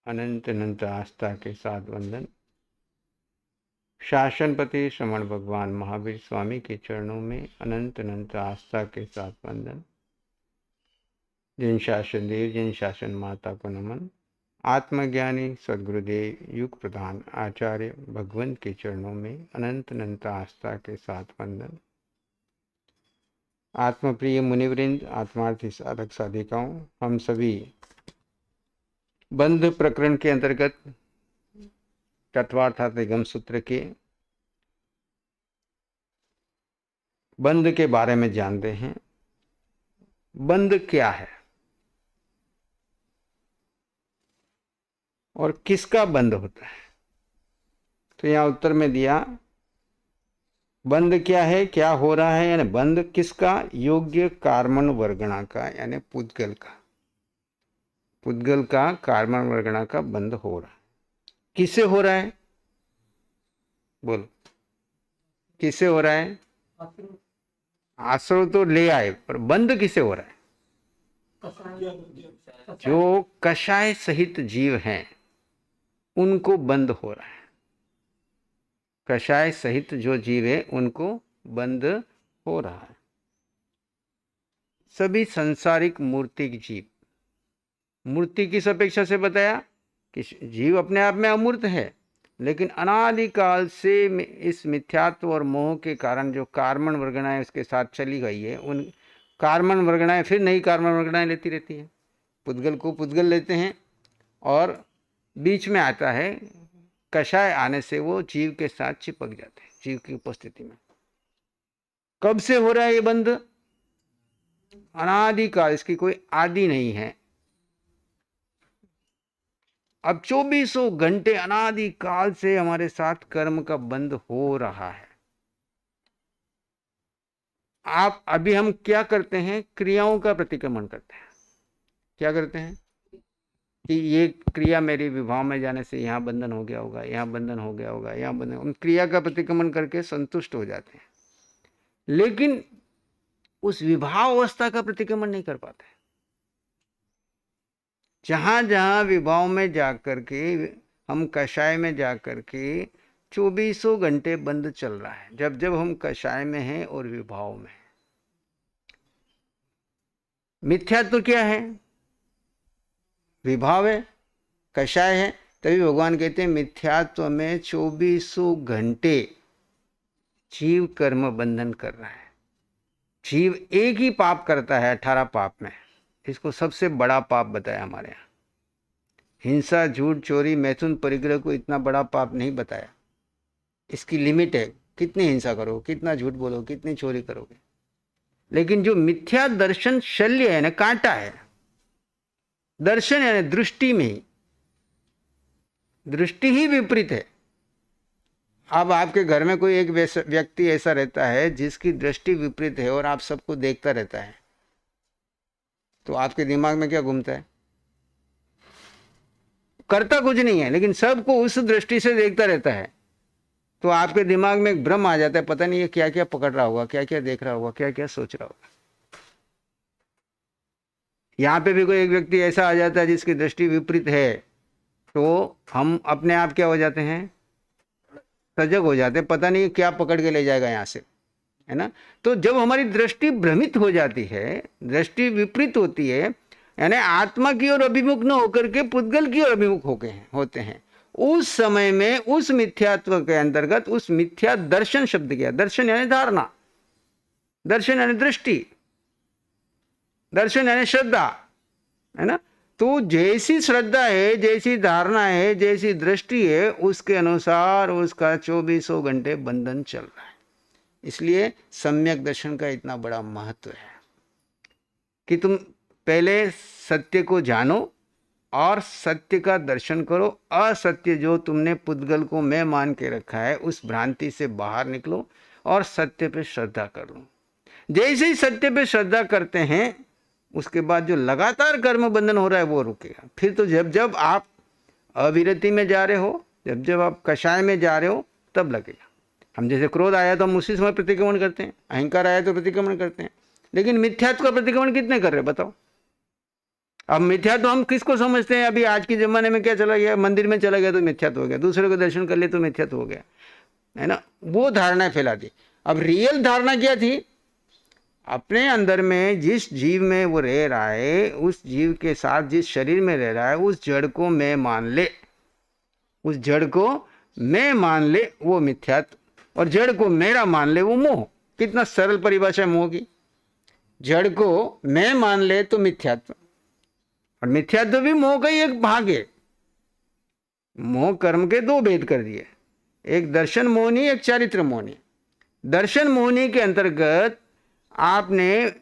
अनंत अनंत आस्था के साथ वंदन। शासनपति श्रमण भगवान महावीर स्वामी के चरणों में अनंत अनंत आस्था के साथ वंदन। जिन शासन देव, जिन शासन माता को नमन। आत्मज्ञानी सद्गुरुदेव युग प्रधान आचार्य भगवंत के चरणों में अनंत अनंत आस्था के साथ वंदन। आत्मप्रिय मुनिवृंद, आत्मार्थी साधक साधिकाओं, हम सभी बंध प्रकरण के अंतर्गत तत्वार्थात निगम सूत्र के बंध के बारे में जानते हैं। बंध क्या है और किसका बंध होता है? तो यहां उत्तर में दिया, बंध क्या है, क्या हो रहा है, यानी बंध किसका? योग्य कार्मण वर्गणा का, यानी पुद्गल का। पुद्गल का कार्मण वर्गणा का बंध हो रहा है। किससे हो रहा है? बोलो, किससे हो रहा है? आश्रय तो ले आए, पर बंध किससे हो रहा है? जो कषाय सहित जीव हैं उनको बंध हो रहा है। कषाय सहित जो जीव है उनको बंध हो रहा है। सभी सांसारिक मूर्तिक जीव, मूर्ति किस अपेक्षा से बताया कि जीव अपने आप में अमूर्त है, लेकिन अनादिकाल से इस मिथ्यात्व और मोह के कारण जो कार्मण वर्गणाएं उसके साथ चली गई है, उन कार्मण वर्गणाएं फिर नई कार्मण वर्गणाएं लेती रहती हैं। पुद्गल को पुद्गल लेते हैं और बीच में आता है कषाय आने से वो जीव के साथ चिपक जाते हैं, जीव की उपस्थिति में। कब से हो रहा है ये बंध? अनादिकाल, इसकी कोई आदि नहीं है। अब 2400 घंटे अनादिकाल से हमारे साथ कर्म का बंध हो रहा है। आप अभी हम क्या करते हैं? क्रियाओं का प्रतिक्रमण करते हैं। क्या करते हैं कि ये क्रिया मेरी विभाव में जाने से यहाँ बंधन हो गया होगा, यहाँ बंधन हो गया होगा, यहाँ बंधन, उन क्रिया का प्रतिक्रमण करके संतुष्ट हो जाते हैं, लेकिन उस विभाव अवस्था का प्रतिक्रमण नहीं कर पाते। जहां जहां विभाव में जाकर के, हम कषाय में जाकर के 2400 घंटे बंद चल रहा है। जब जब हम कषाय में हैं और विभाव में हैं। मिथ्यात्व क्या है? विभाव है, कषाय है। तभी भगवान कहते हैं मिथ्यात्व में 2400 घंटे जीव कर्म बंधन कर रहा है। जीव एक ही पाप करता है 18 पाप में, इसको सबसे बड़ा पाप बताया हमारे यहाँ। हिंसा, झूठ, चोरी, मैथुन, परिग्रह को इतना बड़ा पाप नहीं बताया। इसकी लिमिट है, कितनी हिंसा करो, कितना झूठ बोलो, कितनी चोरी करोगे। लेकिन जो मिथ्या दर्शन शल्य है ना, कांटा है। दर्शन यानी दृष्टि में ही, दृष्टि ही विपरीत है। अब आपके घर में कोई एक व्यक्ति ऐसा रहता है जिसकी दृष्टि विपरीत है और आप सबको देखता रहता है, तो आपके दिमाग में क्या घूमता है? करता कुछ नहीं है, लेकिन सबको उस दृष्टि से देखता रहता है, तो आपके दिमाग में एक भ्रम आ जाता है, पता नहीं ये क्या क्या पकड़ रहा होगा, क्या क्या देख रहा होगा, क्या क्या सोच रहा होगा। यहां पे भी कोई एक व्यक्ति ऐसा आ जाता है जिसकी दृष्टि विपरीत है, तो हम अपने आप क्या हो जाते हैं? सजग हो जाते हैं, पता नहीं क्या पकड़ के ले जाएगा यहां से, है ना। तो जब हमारी दृष्टि भ्रमित हो जाती है, दृष्टि विपरीत होती है, यानी आत्मा की ओर अभिमुख न होकर के पुद्गल की ओर अभिमुख होते हैं, उस समय में उस मिथ्यात्व के अंतर्गत, उस मिथ्या दर्शन शब्द क्या? दर्शन यानी धारणा, दर्शन यानी दृष्टि, दर्शन यानी श्रद्धा, है ना। तो जैसी श्रद्धा है, जैसी धारणा है, जैसी दृष्टि है, उसके अनुसार उसका 2400 घंटे बंधन चल रहा है। इसलिए सम्यक दर्शन का इतना बड़ा महत्व है कि तुम पहले सत्य को जानो और सत्य का दर्शन करो। असत्य जो तुमने पुद्गल को मैं मान के रखा है, उस भ्रांति से बाहर निकलो और सत्य पे श्रद्धा कर लो। जैसे ही सत्य पे श्रद्धा करते हैं, उसके बाद जो लगातार कर्म बंधन हो रहा है वो रुकेगा। फिर तो जब जब आप अविरति में जा रहे हो, जब जब आप कषाय में जा रहे हो, तब लगेगा। हम जैसे क्रोध आया तो हम उसी समय प्रतिक्रमण करते हैं, अहंकार आया तो प्रतिक्रमण करते हैं, लेकिन मिथ्यात्व का प्रतिक्रमण कितने कर रहे हैं बताओ? अब मिथ्या तो हम किसको समझते हैं? अभी आज के ज़माने में क्या चला गया, मंदिर में चला गया तो मिथ्या तो हो गया, दूसरे को दर्शन कर ले तो मिथ्या तो हो गया, है ना। वो धारणाएं फैला दी। अब रियल धारणा क्या थी? अपने अंदर में जिस जीव में वो रह रहा है, उस जीव के साथ जिस शरीर में रह रहा है, उस जड़ को मैं मान ले, उस जड़ को मैं मान ले, वो मिथ्यात्व। और जड़ को मेरा मान ले, वो मोह। कितना सरल परिभाषा है मोह की। जड़ को मैं मान ले तो मिथ्यात्व, और मिथ्यात्व भी मोह का ही एक भाग है। मोह कर्म के दो भेद कर दिए, एक दर्शन मोहनी, एक चारित्र मोहनी। दर्शन मोहनी के अंतर्गत आपने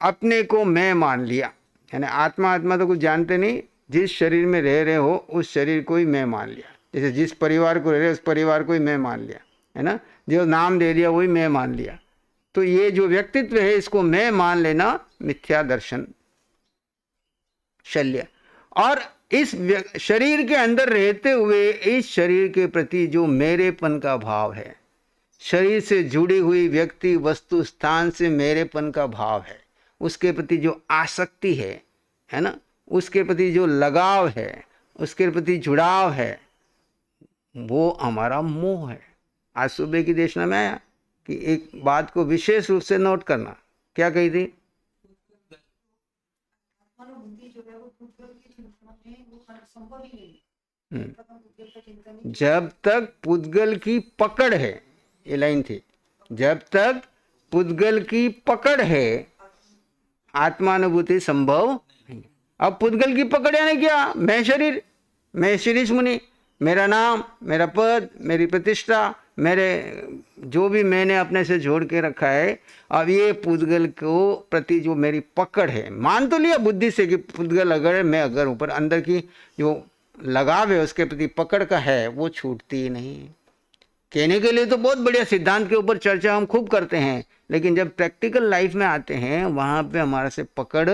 अपने को मैं मान लिया, यानी आत्मा तो कुछ जानते नहीं, जिस शरीर में रह रहे हो उस शरीर को ही मैं मान लिया। जैसे जिस परिवार को रह रहे उस परिवार को ही मैं मान लिया, है ना। जो नाम दे दिया वही मैं मान लिया। तो ये जो व्यक्तित्व है इसको मैं मान लेना मिथ्या दर्शन शल्य। और इस शरीर के अंदर रहते हुए इस शरीर के प्रति जो मेरेपन का भाव है, शरीर से जुड़ी हुई व्यक्ति वस्तु स्थान से मेरेपन का भाव है, उसके प्रति जो आसक्ति है ना, उसके प्रति जो लगाव है, उसके प्रति जुड़ाव है, वो हमारा मोह है। आज सुबह की देशना में आया कि एक बात को विशेष रूप से नोट करना। क्या कही थी? जब तक पुद्गल की पकड़ है, ये लाइन थी, जब तक पुद्गल की पकड़ है आत्मानुभूति संभव नहीं। अब पुद्गल की पकड़ यानी क्या? मैं शरीर, मैं शीरीष मुनि, मेरा नाम, मेरा पद, मेरी प्रतिष्ठा, मेरे जो भी मैंने अपने से जोड़ के रखा है, अब ये पुद्गल को प्रति जो मेरी पकड़ है, मान तो लिया बुद्धि से कि पुद्गल अगर है, मैं अगर ऊपर, अंदर की जो लगाव है उसके प्रति पकड़ का है, वो छूटती ही नहीं। कहने के लिए तो बहुत बढ़िया सिद्धांत के ऊपर चर्चा हम खूब करते हैं, लेकिन जब प्रैक्टिकल लाइफ में आते हैं वहाँ पे हमारे से पकड़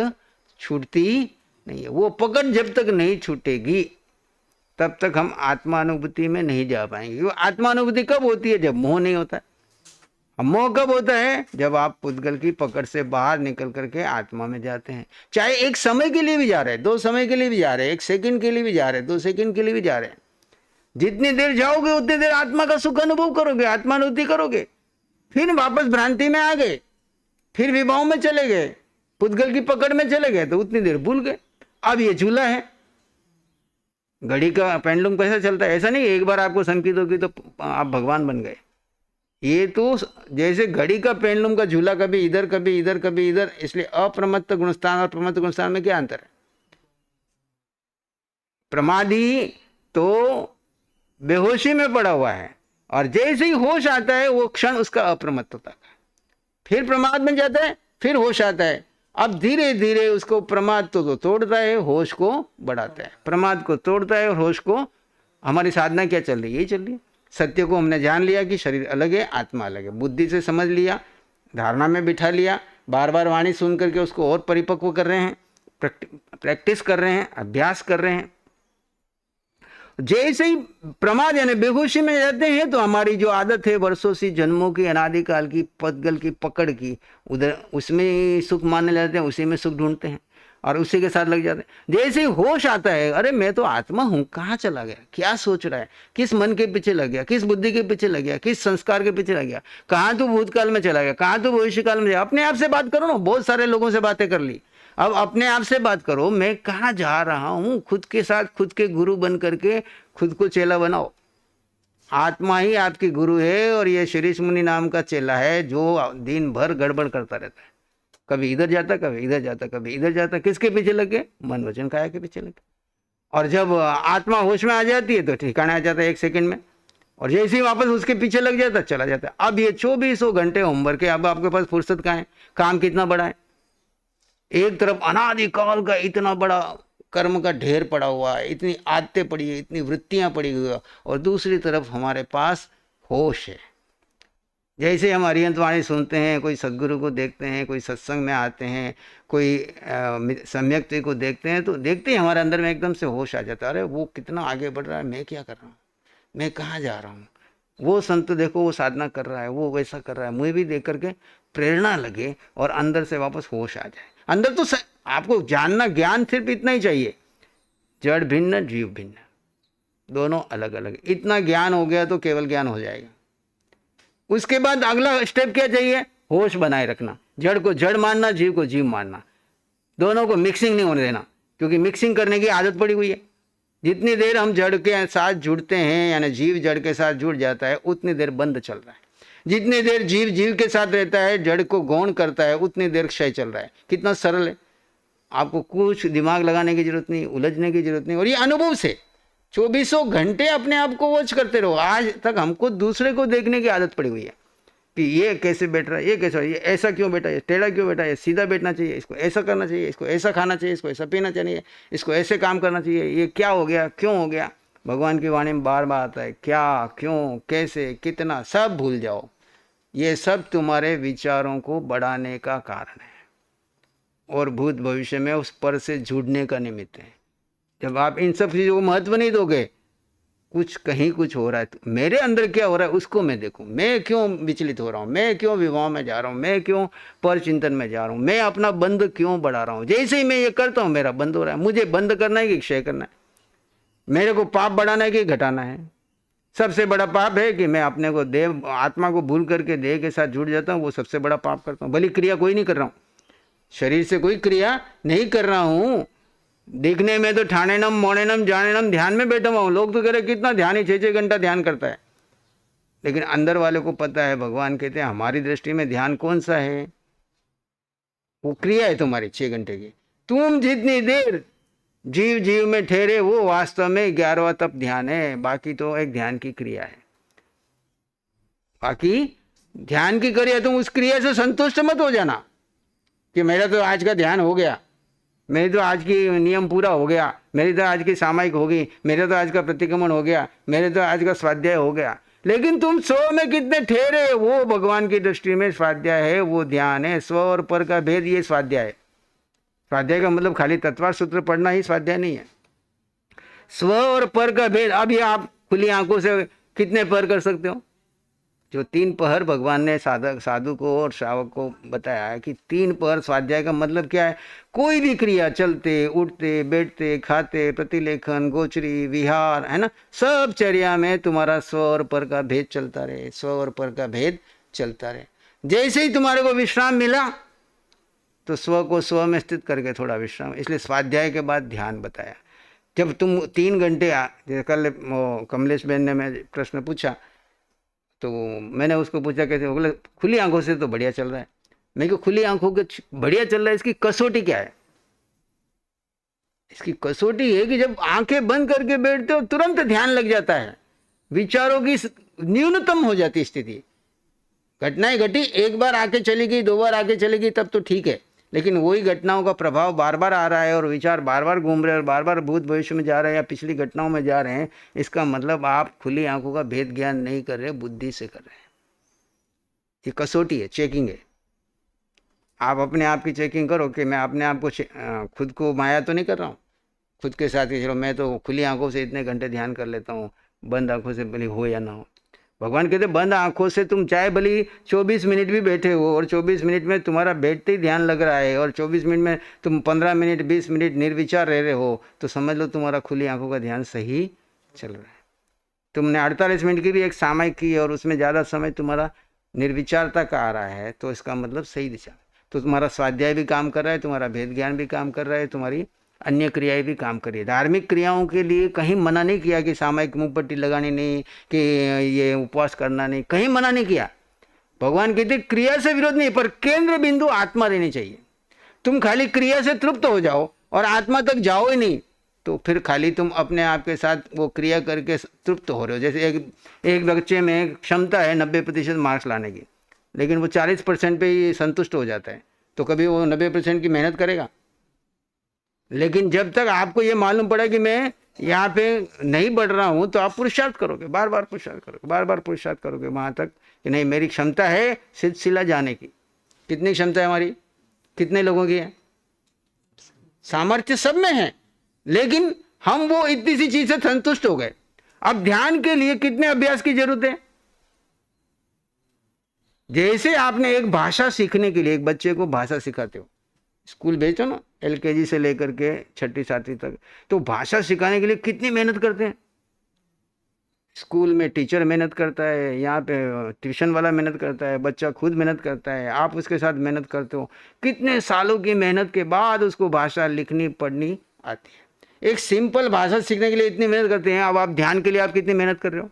छूटती नहीं है। वो पकड़ जब तक नहीं छूटेगी तब तक हम आत्मानुभूति में नहीं जा पाएंगे। वो आत्मानुभूति कब होती है? जब मोह नहीं होता। अब मोह कब होता है? जब आप पुद्गल की पकड़ से बाहर निकल करके आत्मा में जाते हैं। चाहे एक समय के लिए भी जा रहे हैं, 2 समय के लिए भी जा रहे हैं, 1 सेकंड के लिए भी जा रहे हैं, 2 सेकंड के लिए भी जा रहे हैं, जितनी देर जाओगे उतनी देर आत्मा का सुख अनुभव करोगे, आत्मानुभूति करोगे। फिर वापस भ्रांति में आ गए, फिर विभाव में चले गए, पुद्गल की पकड़ में चले गए, तो उतनी देर भूल गए। अब ये झूला है, घड़ी का पेंडुलम कैसा चलता है, ऐसा नहीं एक बार आपको संकेत होगी तो आप भगवान बन गए। ये तो जैसे घड़ी का पेंडुलम का झूला, कभी इधर कभी इधर कभी इधर। इसलिए अप्रमत्त गुणस्थान और प्रमत्त गुणस्थान में क्या अंतर है? प्रमादी तो बेहोशी में पड़ा हुआ है, और जैसे ही होश आता है वो क्षण उसका अप्रमत्तता का, फिर प्रमाद में जाता है, फिर होश आता है। अब धीरे धीरे उसको प्रमाद तो तोड़ता है, होश को बढ़ाता है। प्रमाद को तोड़ता है और होश को। हमारी साधना क्या चल रही है? यही चल रही है। सत्य को हमने जान लिया कि शरीर अलग है, आत्मा अलग है, बुद्धि से समझ लिया, धारणा में बिठा लिया, बार बार वाणी सुन करके उसको और परिपक्व कर रहे हैं, प्रैक्टिस कर रहे हैं, अभ्यास कर रहे हैं। जैसे ही प्रमाद यानी बेहोशी में जाते हैं तो हमारी जो आदत है वर्षों से, जन्मों की, अनादिकाल की, पुद्गल की पकड़ की, उधर उसमें सुख मानने लगते हैं, उसी में सुख ढूंढते हैं और उसी के साथ लग जाते हैं। जैसे ही होश आता है, अरे मैं तो आत्मा हूं, कहाँ चला गया, क्या सोच रहा है, किस मन के पीछे लग गया, किस बुद्धि के पीछे लग गया, किस संस्कार के पीछे लग गया, कहाँ तो भूतकाल में चला गया, कहाँ तो भविष्य काल में गया। अपने आप से बात करो ना, बहुत सारे लोगों से बातें कर ली, अब अपने आप से बात करो, मैं कहाँ जा रहा हूं। खुद के साथ खुद के गुरु बन करके खुद को चेला बनाओ। आत्मा ही आपकी गुरु है, और ये शीरीष मुनि नाम का चेला है जो दिन भर गड़बड़ करता रहता है, कभी इधर जाता, कभी इधर जाता, कभी इधर जाता। किसके पीछे लग गए? मन वचन काया के पीछे लग गए। और जब आत्मा होश में आ जाती है तो ठिकाना आ जाता है 1 सेकंड में, और जैसे ही वापस उसके पीछे लग जाता चला जाता है। अब ये 2400 घंटे होमवर्क है, अब आपके पास फुर्सत कहाँ है? काम कितना बड़ा है? एक तरफ अनादिकाल का इतना बड़ा कर्म का ढेर पड़ा हुआ है, इतनी आदतें पड़ी है, इतनी वृत्तियां पड़ी हुई है, और दूसरी तरफ हमारे पास होश है। जैसे हम अरिहंत वाणी सुनते हैं, कोई सदगुरु को देखते हैं, कोई सत्संग में आते हैं, कोई सम्यक्ति को देखते हैं, तो देखते ही हमारे अंदर में एकदम से होश आ जाता है, अरे वो कितना आगे बढ़ रहा है, मैं क्या कर रहा हूँ, मैं कहाँ जा रहा हूँ। वो संत देखो वो साधना कर रहा है, वो वैसा कर रहा है, मुझे भी देख करके प्रेरणा लगे और अंदर से वापस होश आ जाए। अंदर तो आपको जानना, ज्ञान सिर्फ इतना ही चाहिए, जड़ भिन्न जीव भिन्न, दोनों अलग अलग। इतना ज्ञान हो गया तो केवल ज्ञान हो जाएगा। उसके बाद अगला स्टेप क्या चाहिए? होश बनाए रखना, जड़ को जड़ मानना, जीव को जीव मानना, दोनों को मिक्सिंग नहीं होने देना, क्योंकि मिक्सिंग करने की आदत पड़ी हुई है। जितनी देर हम जड़ के साथ जुड़ते हैं, यानी जीव जड़ के साथ जुड़ जाता है, उतनी देर बंद चल रहा है। जितनी देर जीव जीव के साथ रहता है, जड़ को गौण करता है, उतनी देर क्षय चल रहा है। कितना सरल है, आपको कुछ दिमाग लगाने की जरूरत नहीं, उलझने की जरूरत नहीं। और ये अनुभव से 24 घंटे अपने आप को वॉच करते रहो। आज तक हमको दूसरे को देखने की आदत पड़ी हुई है कि ये कैसे बैठ रहा है, ये कैसा, ये ऐसा क्यों बैठा है, टेढ़ा क्यों बैठा है, सीधा बैठना चाहिए, इसको ऐसा करना चाहिए, इसको ऐसा खाना चाहिए, इसको ऐसा पीना चाहिए, इसको ऐसे काम करना चाहिए, ये क्या हो गया, क्यों हो गया। भगवान की वाणी में बार बार आता है क्या, क्यों, कैसे, कितना, सब भूल जाओ। ये सब तुम्हारे विचारों को बढ़ाने का कारण है और भूत भविष्य में उस पर से जुड़ने का निमित्त है। जब आप इन सब चीज़ों को महत्व नहीं दोगे, कुछ कहीं कुछ हो रहा है, तो मेरे अंदर क्या हो रहा है उसको मैं देखूं, मैं क्यों विचलित हो रहा हूं, मैं क्यों विवाह में जा रहा हूं, मैं क्यों पर चिंतन में जा रहा हूं, मैं अपना बंध क्यों बढ़ा रहा हूं। जैसे ही मैं ये करता हूं मेरा बंद हो रहा है। मुझे बंद करना है कि क्षय करना है, मेरे को पाप बढ़ाना है कि घटाना है। सबसे बड़ा पाप है कि मैं अपने को देव आत्मा को भूल करके देह के साथ जुड़ जाता हूँ, वो सबसे बड़ा पाप करता हूँ। भली क्रिया कोई नहीं कर रहा हूँ, शरीर से कोई क्रिया नहीं कर रहा हूँ, दिखने में तो ठाणेनम मोणेनम जानेनम ध्यान में बैठा हुआ हूँ। लोग तो कह रहे कितना ध्यान ही 6-6 घंटा ध्यान करता है, लेकिन अंदर वाले को पता है, भगवान कहते हैं हमारी दृष्टि में ध्यान कौन सा है, वो क्रिया है तुम्हारी 6 घंटे की। तुम जितनी देर जीव जीव में ठहरे वो वास्तव में 11वां तप ध्यान है, बाकी तो एक ध्यान की क्रिया है। बाकी ध्यान की क्रिया, तुम उस क्रिया से संतुष्ट मत हो जाना कि मेरा तो आज का ध्यान हो गया, मेरी तो आज की नियम पूरा हो गया, मेरी तो आज की सामायिक होगी, मेरा तो आज का प्रतिक्रमण हो गया, मेरे तो आज का स्वाध्याय हो गया। लेकिन तुम स्व में कितने ठहरे, वो भगवान की दृष्टि में स्वाध्याय है, वो ध्यान है। स्व और पर का भेद ये स्वाध्याय है। स्वाध्याय का मतलब खाली तत्वार्थ सूत्र पढ़ना ही स्वाध्याय नहीं है। स्व और पर का भेद, अभी आप खुली आंखों से कितने पर कर सकते हो? जो 3 पहर भगवान ने साधु को और श्रावक को बताया है कि 3 पहर स्वाध्याय का मतलब क्या है? कोई भी क्रिया, चलते उठते बैठते खाते, प्रतिलेखन, गोचरी, विहार, है ना, सब चर्या में तुम्हारा स्व और पर का भेद चलता रहे, स्व और पर का भेद चलता रहे। जैसे ही तुम्हारे को विश्राम मिला तो स्व को स्व में स्थित करके थोड़ा विश्राम, इसलिए स्वाध्याय के बाद ध्यान बताया। जब तुम 3 घंटे, कल कमलेश बहन ने मैं प्रश्न पूछा तो मैंने उसको पूछा कैसे, बोले खुली आंखों से तो बढ़िया चल रहा है। मैं को खुली आंखों के बढ़िया चल रहा है, इसकी कसौटी क्या है? इसकी कसौटी है कि जब आंखें बंद करके बैठते हो तुरंत ध्यान लग जाता है, विचारों की न्यूनतम हो जाती स्थिति। घटनाएं घटी, एक बार आके चली गई, 2 बार आके चली गई, तब तो ठीक है, लेकिन वही घटनाओं का प्रभाव बार बार आ रहा है और विचार बार बार घूम रहे हैं और बार बार भूत भविष्य में जा रहे हैं या पिछली घटनाओं में जा रहे हैं। इसका मतलब आप खुली आंखों का भेद ज्ञान नहीं कर रहे, बुद्धि से कर रहे हैं। ये कसौटी है, चेकिंग है। आप अपने आप की चेकिंग करो कि मैं अपने आप को खुद को माया तो नहीं कर रहा हूँ, खुद के साथ ही चलो मैं तो खुली आंखों से इतने घंटे ध्यान कर लेता हूँ, बंद आंखों से भले हो या ना हो। भगवान कहते बंद आंखों से तुम चाहे भली 24 मिनट भी बैठे हो और 24 मिनट में तुम्हारा बैठते ही ध्यान लग रहा है और 24 मिनट में तुम 15 मिनट 20 मिनट निर्विचार रह रहे हो, तो समझ लो तुम्हारा खुली आंखों का ध्यान सही चल रहा है। तुमने 48 मिनट की भी एक सामायिक की और उसमें ज़्यादा समय तुम्हारा निर्विचारता का आ रहा है, तो इसका मतलब सही दिशा। तो तुम्हारा स्वाध्याय भी काम कर रहा है, तुम्हारा भेद ज्ञान भी काम कर रहा है, तुम्हारी अन्य क्रियाएं भी काम करिए। धार्मिक क्रियाओं के लिए कहीं मना नहीं किया कि सामायिक मुंह पट्टी लगानी नहीं, कि ये उपवास करना नहीं, कहीं मना नहीं किया। भगवान कहते क्रिया से विरोध नहीं, पर केंद्र बिंदु आत्मा रहनी चाहिए। तुम खाली क्रिया से तृप्त हो जाओ और आत्मा तक जाओ ही नहीं, तो फिर खाली तुम अपने आप के साथ वो क्रिया करके तृप्त हो रहे हो। जैसे एक बच्चे में क्षमता है 90% मार्क्स लाने की, लेकिन वो 40% पे ही संतुष्ट हो जाता है, तो कभी वो 90% की मेहनत करेगा? लेकिन जब तक आपको ये मालूम पड़ा कि मैं यहाँ पे नहीं बढ़ रहा हूँ, तो आप पुरुषार्थ करोगे, बार बार पुरुषार्थ करोगे, बार बार पुरुषार्थ करोगे वहाँ तक कि नहीं मेरी क्षमता है सिलसिला जाने की। कितनी क्षमता है हमारी? कितने लोगों की है? सामर्थ्य सब में है, लेकिन हम वो इतनी सी चीज से संतुष्ट हो गए। अब ध्यान के लिए कितने अभ्यास की जरूरत है? जैसे आपने एक भाषा सीखने के लिए एक बच्चे को भाषा सिखाते हो, स्कूल भेजो ना, LKG से लेकर के 6ठी 7वीं तक। तो भाषा सिखाने के लिए कितनी मेहनत करते हैं। स्कूल में टीचर मेहनत करता है, यहाँ पे ट्यूशन वाला मेहनत करता है, बच्चा खुद मेहनत करता है, आप उसके साथ मेहनत करते हो। कितने सालों की मेहनत के बाद उसको भाषा लिखनी पढ़नी आती है। एक सिंपल भाषा सीखने के लिए इतनी मेहनत करते हैं। अब आप ध्यान के लिए आप कितनी मेहनत कर रहे हो,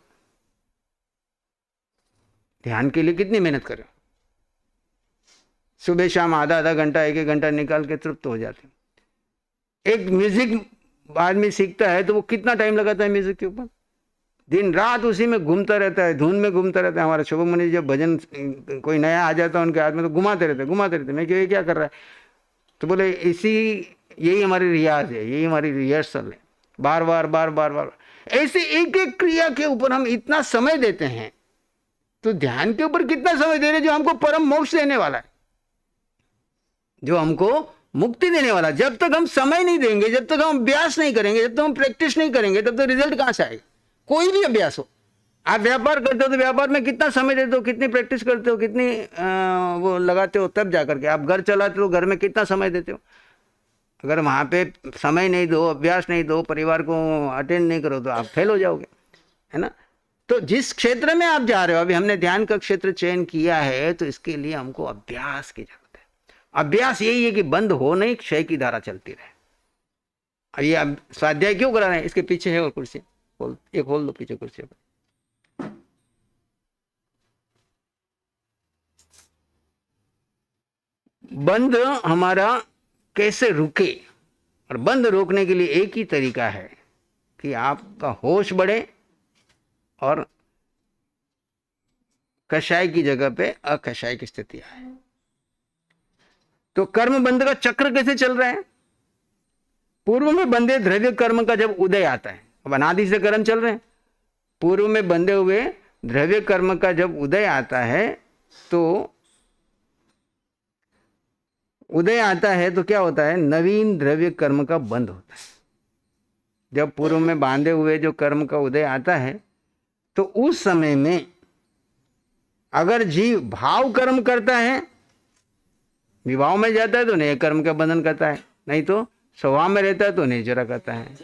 ध्यान के लिए कितनी मेहनत कर रहे हो। सुबह शाम आधा आधा घंटा 1 घंटा निकाल के तृप्त हो जाते हैं। एक म्यूजिक आदमी सीखता है तो वो कितना टाइम लगाता है म्यूजिक के ऊपर, दिन रात उसी में घूमता रहता है, धुन में घूमता रहता है। हमारा शुभम मुनि जब भजन कोई नया आ जाता है उनके हाथ में तो घुमाते रहते। मैं ये क्या कर रहा है, तो बोले यही हमारी रियाज है, यही हमारी रिहर्सल है, बार बार ऐसे एक एक क्रिया के ऊपर हम इतना समय देते हैं। तो ध्यान के ऊपर कितना समय दे रहे हैं जो हमको परम मोक्ष देने वाला है, जो हमको मुक्ति देने वाला। जब तक हम समय नहीं देंगे, जब तक हम अभ्यास नहीं करेंगे, जब तक हम प्रैक्टिस नहीं करेंगे, तब तक रिजल्ट कहां से आएगा। कोई भी अभ्यास हो, आप व्यापार करते हो तो व्यापार में कितना समय देते हो, कितनी प्रैक्टिस करते हो, कितनी वो लगाते हो, तब जाकर के। आप घर चलाते हो, घर में कितना समय देते हो। अगर वहां पे समय नहीं दो, अभ्यास नहीं दो, परिवार को अटेंड नहीं करो तो आप फेल हो जाओगे, है ना। तो जिस क्षेत्र में आप जा रहे हो, अभी हमने ध्यान का क्षेत्र चयन किया है, तो इसके लिए हमको अभ्यास की जरूरत है। अभ्यास यही है कि बंद हो नहीं, क्षय की धारा चलती रहे। अब ये स्वाध्याय क्यों करा रहे हैं, इसके पीछे है और कुर्सी एक खोल दो पीछे कुर्सी पर। बंद हमारा कैसे रुके, और बंद रोकने के लिए एक ही तरीका है कि आपका होश बढ़े और कषाय की जगह पे अकषाय की स्थिति आए। तो कर्म बंध का चक्र कैसे चल रहा है। पूर्व में बंधे द्रव्य कर्म का जब उदय आता है, अब अनादि से कर्म चल रहे हैं, पूर्व में बंधे हुए द्रव्य कर्म का जब उदय आता है, तो उदय आता है तो क्या होता है, नवीन द्रव्य कर्म का बंध होता है। जब पूर्व में बांधे हुए जो कर्म का उदय आता है, तो उस समय में अगर जीव भाव कर्म करता है, विभाव में जाता है तो नए कर्म का बंधन करता है, नहीं तो स्वभाव में रहता है तो नहीं जरा करता है।